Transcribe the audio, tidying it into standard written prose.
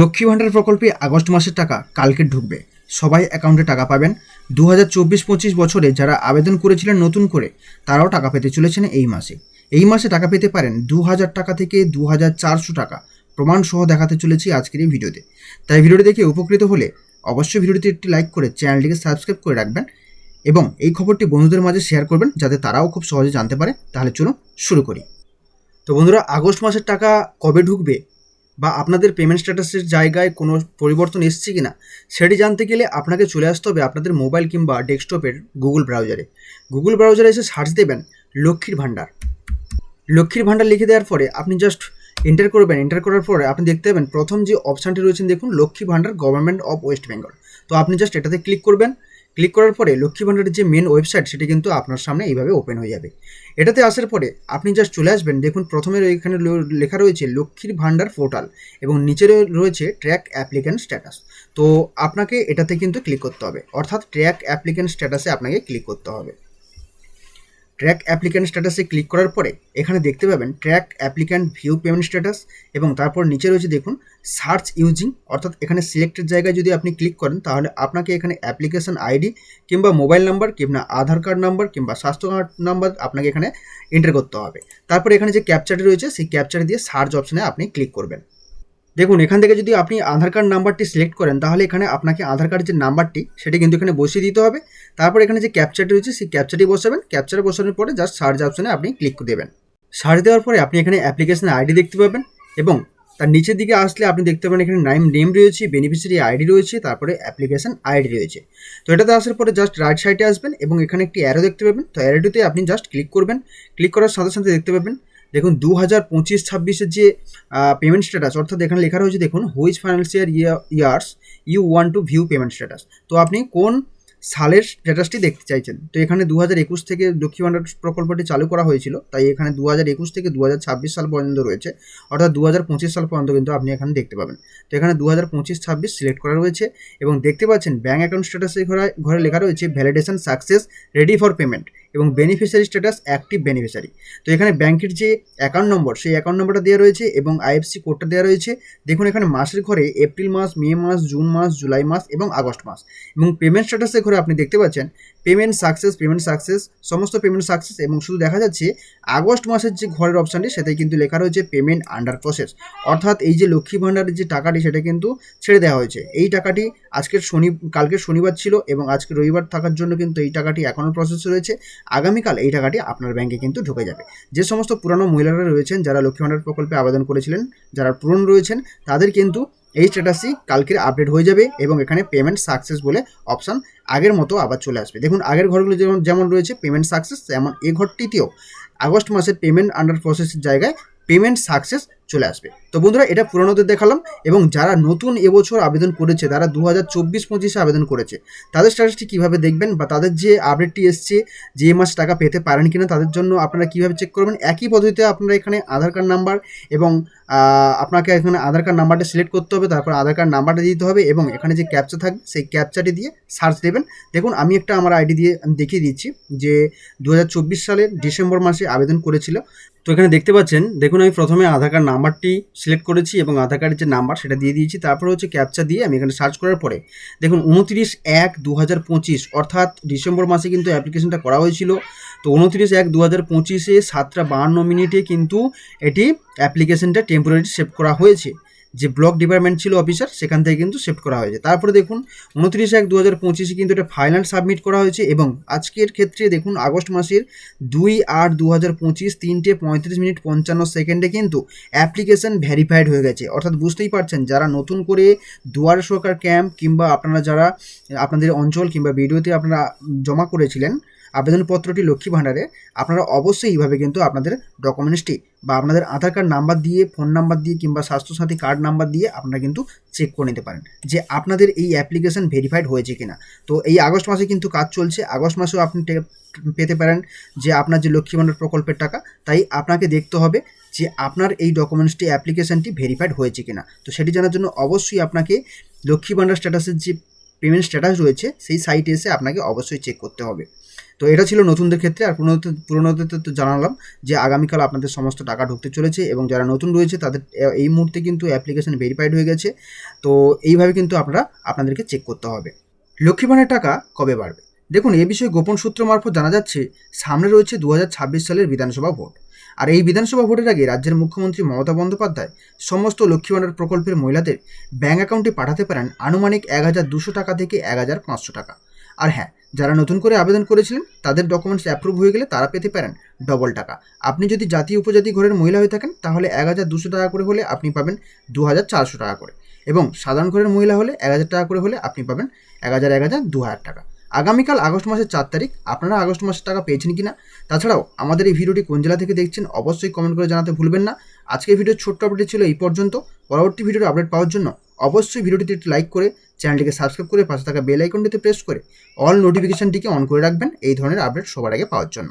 লক্ষ্মী ভাণ্ডার প্রকল্পে আগস্ট মাসের টাকা কালকে ঢুকবে। সবাই অ্যাকাউন্টে টাকা পাবেন। 2024-25 বছরে যারা আবেদন করেছিলেন নতুন করে তারাও টাকা পেতে চলেছেন এই মাসে। এই মাসে টাকা পেতে পারেন 2000 টাকা থেকে 2400 টাকা। প্রমাণ সহ দেখাতে চলেছি আজকের এই ভিডিওতে। তাই ভিডিওটি দেখে উপকৃত হলে অবশ্যই ভিডিওটিতে একটি লাইক করে চ্যানেলটিকে সাবস্ক্রাইব করে রাখবেন এবং এই খবরটি বন্ধুদের মাঝে শেয়ার করবেন যাতে তারাও খুব সহজে জানতে পারে। তাহলে চলুন শুরু করি। তো বন্ধুরা, আগস্ট মাসের টাকা কবে ঢুকবে বা আপনাদের পেমেন্ট স্ট্যাটাসের জায়গায় কোনো পরিবর্তন এসছে কিনা সেটি জানতে গেলে আপনাকে চলে আসতে হবে আপনাদের মোবাইল কিংবা ডেস্কটপের গুগল ব্রাউজারে এসে সার্চ দেবেন লক্ষ্মীর ভাণ্ডার। লক্ষ্মীর ভাণ্ডার লিখে দেওয়ার পরে আপনি জাস্ট এন্টার করবেন। এন্টার করার পরে আপনি দেখতে পাবেন প্রথম যে অপশানটি রয়েছে দেখুন, Lakshmi Bhandar government of West Bengal. তো আপনি জাস্ট এটাতে ক্লিক করবেন। ক্লিক করার পরে লক্ষ্মী ভাণ্ডারের যে মেন ওয়েবসাইট সেটি কিন্তু আপনার সামনে এইভাবে ওপেন হয়ে যাবে। এটাতে আসার পরে আপনি জাস্ট চলে আসবেন। দেখুন প্রথমে এখানে লেখা রয়েছে লক্ষ্মীর ভাণ্ডার পোর্টাল এবং নিচে রয়েছে ট্র্যাক অ্যাপ্লিক্যান্ট স্ট্যাটাস। তো আপনাকে এটাতে কিন্তু ক্লিক করতে হবে, অর্থাৎ ট্র্যাক অ্যাপ্লিক্যান্ট স্ট্যাটাসে আপনাকে ক্লিক করতে হবে। ট্র্যাক অ্যাপ্লিক্যান্ট স্ট্যাটাসে ক্লিক করার পরে এখানে দেখতে পাবেন track applicant view payment status এবং তারপর নিচে রয়েছে দেখুন সার্চ ইউজিং, অর্থাৎ এখানে সিলেক্টেড জায়গায় যদি আপনি ক্লিক করেন তাহলে আপনাকে এখানে অ্যাপ্লিকেশন আইডি কিংবা মোবাইল নাম্বার কিংবা আধার কার্ড নাম্বার কিংবা স্বাস্থ্য কার্ড নাম্বার আপনাকে এখানে এন্টার করতে হবে। তারপর এখানে যে ক্যাপচারটি রয়েছে সেই ক্যাপচার দিয়ে সার্চ অপশনে আপনি ক্লিক করবেন। দেখুন এখান থেকে যদি আপনি আধার কার্ড নাম্বারটি সিলেক্ট করেন তাহলে এখানে আপনাকে আধার কার্ডের যে নাম্বারটি সেটি কিন্তু এখানে বসিয়ে দিতে হবে। তারপর এখানে যে ক্যাপচারটি রয়েছে সেই ক্যাপচারটি বসাবেন। ক্যাপচার বসানোর পরে জাস্ট সার্চ অপশনে আপনি ক্লিক দেবেন। সার্চ দেওয়ার পরে আপনি এখানে অ্যাপ্লিকেশন আইডি দেখতে পাবেন এবং তার নিচের দিকে আসলে আপনি দেখতে পাবেন এখানে নেম রয়েছে, বেনিফিশিয়ারি আইডি রয়েছে, তারপরে অ্যাপ্লিকেশন আইডি রয়েছে। তো এটাতে আসার পরে জাস্ট রাইট সাইডে আসবেন এবং এখানে একটি অ্যারো দেখতে পাবেন। তো অ্যারোটিতে আপনি জাস্ট ক্লিক করবেন। ক্লিক করার সাথে সাথে দেখতে পাবেন দেখুন 2025-26 যে পেমেন্ট স্ট্যাটাস, অর্থাৎ এখানে লেখা রয়েছে দেখুন which financial years you want to view payment status. তো আপনি কোন সালের স্ট্যাটাসটি দেখতে চাইছেন। তো এখানে 2021 থেকে লক্ষ্মী ভাণ্ডার প্রকল্পটি চালু করা হয়েছিল, তাই এখানে 2021 থেকে 2026 সাল পর্যন্ত রয়েছে, অর্থাৎ 2025 সাল পর্যন্ত কিন্তু আপনি এখানে দেখতে পাবেন। তো এখানে 2025-26 সিলেক্ট করা রয়েছে এবং দেখতে পাচ্ছেন ব্যাঙ্ক অ্যাকাউন্ট স্ট্যাটাসের ঘরে লেখা রয়েছে validation success, ready for payment এবং বেনিফিশিয়ারি স্ট্যাটাস অ্যাক্টিভ বেনিফিশিয়ারি। তো এখানে ব্যাংকের যে অ্যাকাউন্ট নম্বর সেই অ্যাকাউন্ট নম্বরটা দেওয়া রয়েছে এবং আইএফসি কোডটা দেওয়া রয়েছে। দেখুন এখানে মাসের ঘরে এপ্রিল মাস, মে মাস, জুন মাস, জুলাই মাস এবং আগস্ট মাস এবং পেমেন্ট স্ট্যাটাসের ঘরে আপনি দেখতে পাচ্ছেন পেমেন্ট সাকসেস, সমস্ত পেমেন্ট সাকসেস এবং শুধু দেখা যাচ্ছে আগস্ট মাসের যে ঘরের অপশানটি সেটাই কিন্তু লেখা রয়েছে পেমেন্ট আন্ডার প্রসেস, অর্থাৎ এই যে লক্ষ্মী ভাণ্ডারের যে টাকাটি সেটা কিন্তু ছেড়ে দেওয়া হয়েছে। এই টাকাটি কালকের শনিবার ছিল এবং আজকে রবিবার থাকার জন্য কিন্তু এই টাকাটি এখনও প্রসেস রয়েছে। আগামীকাল এই টাকাটি আপনার ব্যাংকে কিন্তু ঢুকে যাবে। যে সমস্ত পুরানো মহিলারা রয়েছেন যারা লক্ষ্মী ভাণ্ডার প্রকল্পে আবেদন করেছিলেন, যারা পুরনো রয়েছেন তাদের কিন্তু এই স্ট্যাটাসই কালকের আপডেট হয়ে যাবে এবং এখানে পেমেন্ট সাকসেস বলে অপশান আগের মতো আবার চলে আসবে। দেখুন আগের ঘরগুলো যেমন রয়েছে পেমেন্ট সাকসেস, তেমন এই ঘরটিতেও আগস্ট মাসের পেমেন্ট আন্ডার প্রসেসের জায়গায় পেমেন্ট সাকসেস চলে আসবে। তো বন্ধুরা, এটা পুরনোদের দেখালাম এবং যারা নতুন এবছর আবেদন করেছে, তারা 2024-25 আবেদন করেছে, তাদের স্ট্যাটাসটি কীভাবে দেখবেন বা তাদের যে আপডেটটি এসছে যে মাস টাকা পেতে পারেন কিনা তাদের জন্য আপনারা কীভাবে চেক করবেন, একই পদ্ধতিতে আপনারা এখানে আধার কার্ড নাম্বার এবং আপনাকে এখানে আধার কার্ড নাম্বারটা সিলেক্ট করতে হবে, তারপর আধার কার্ড নাম্বারটা দিতে হবে এবং এখানে যে ক্যাপচা থাকবে সেই ক্যাপচাটি দিয়ে সার্চ দেবেন। দেখুন আমি আমার আইডি দিয়ে আমি দেখিয়ে দিচ্ছি যে 2024 সালের ডিসেম্বর মাসে আবেদন করেছিল। তো এখানে দেখতে পাচ্ছেন দেখুন আমি প্রথমে আধার কার্ড নাম্বারটি সিলেক্ট করেছি এবং আধার কার্ডের যে নাম্বার সেটা দিয়ে দিয়েছি। তারপর হচ্ছে ক্যাপচা দিয়ে আমি এখানে সার্চ করার পরে দেখুন 29/1/2025 অর্থাৎ ডিসেম্বর মাসে কিন্তু অ্যাপ্লিকেশনটা করা হয়েছিল। তো 29/1/2025 7:52 কিন্তু এটি অ্যাপ্লিকেশনটা টেম্পোরারি শিফট করা হয়েছে। যে ব্লক ডিপার্টমেন্ট ছিল অফিসার সেখান থেকে কিন্তু শিফট করা হয়েছে। তারপরে দেখুন 29/1/2025 কিন্তু এটা ফাইনাল সাবমিট করা হয়েছে এবং আজকের ক্ষেত্রে দেখুন আগস্ট মাসের 2/8/2025 3:35:55 কিন্তু অ্যাপ্লিকেশন ভেরিফাইড হয়ে গেছে। অর্থাৎ বুঝতেই পারছেন যারা নতুন করে দুয়ারে সরকার ক্যাম্প কিংবা আপনারা যারা আপনাদের অঞ্চল কিংবা ভিডিওতে আপনারা জমা করেছিলেন আবেদনপত্রটি লক্ষ্মী ভাণ্ডারে, আপনারা অবশ্যই এইভাবে কিন্তু আপনাদের ডকুমেন্টসটি বা আপনাদের আধার কার্ড নাম্বার দিয়ে, ফোন নাম্বার দিয়ে কিংবা স্বাস্থ্যসাথী কার্ড নাম্বার দিয়ে আপনারা কিন্তু চেক করে নিতে পারেন যে আপনাদের এই অ্যাপ্লিকেশন ভেরিফাইড হয়েছে কিনা। তো এই আগস্ট মাসে কিন্তু কাজ চলছে, আগস্ট মাসেও আপনি পেতে পারেন যে আপনার যে লক্ষ্মী ভাণ্ডার প্রকল্পের টাকা। তাই আপনাকে দেখতে হবে যে আপনার এই ডকুমেন্টসটি অ্যাপ্লিকেশনটি ভেরিফাইড হয়েছে কিনা। তো সেটি জানার জন্য অবশ্যই আপনাকে লক্ষ্মী ভাণ্ডার স্ট্যাটাসের যে পেমেন্ট স্ট্যাটাস রয়েছে সেই সাইটে এসে আপনাকে অবশ্যই চেক করতে হবে। তো এটা ছিল নতুনদের ক্ষেত্রে। আর পুরনোদের তো জানালাম যে আগামীকাল আপনাদের সমস্ত টাকা ঢুকতে চলেছে, এবং যারা নতুন রয়েছে তাদের এই মুহূর্তে কিন্তু অ্যাপ্লিকেশন ভেরিফাইড হয়ে গেছে। তো এইভাবে কিন্তু আপনাদেরকে চেক করতে হবে। লক্ষ্মী ভাণ্ডার টাকা কবে বাড়বে? দেখুন, এ বিষয়ে গোপন সূত্র মারফত জানা যাচ্ছে সামনে রয়েছে 2026 সালের বিধানসভা ভোট। আর এই বিধানসভা ভোটের আগে রাজ্যের মুখ্যমন্ত্রী মমতা বন্দ্যোপাধ্যায় সমস্ত লক্ষ্মী ভাণ্ডার প্রকল্পের মহিলাদের ব্যাঙ্ক অ্যাকাউন্টে পাঠাতে পারেন আনুমানিক 1200 টাকা থেকে 1500 টাকা। আর হ্যাঁ, যারা নতুন করে আবেদন করেছিলেন তাদের ডকুমেন্টস অ্যাপ্রুভ হয়ে গেলে তারা পেতে পারেন ডবল টাকা। আপনি যদি জাতীয় উপজাতি ঘরের মহিলা হয়ে থাকেন তাহলে 1200 টাকা করে হলে আপনি পাবেন 2400 টাকা করে, এবং সাধারণ ঘরের মহিলা হলে 1000 টাকা করে হলে আপনি পাবেন 2000 টাকা। আগামীকাল আগস্ট মাসের 4 তারিখ। আপনারা আগস্ট মাসের টাকা পেয়েছেন কিনা? তাছাড়াও আমাদের এই ভিডিওটি কোন জেলা থেকে দেখছেন অবশ্যই কমেন্ট করে জানাতে ভুলবেন না। আজকের ভিডিওর ছোট্ট আপডেট ছিল এই পর্যন্ত। পরবর্তী ভিডিওর আপডেট পাওয়ার জন্য অবশ্যই ভিডিওটিতে একটি লাইক করে চ্যানেলটিকে সাবস্ক্রাইব করে পাশে থাকা বেল আইকনটিতে প্রেস করে অল নোটিফিকেশনটিকে অন করে রাখবেন এই ধরনের আপডেট সবার আগে পাওয়ার জন্য।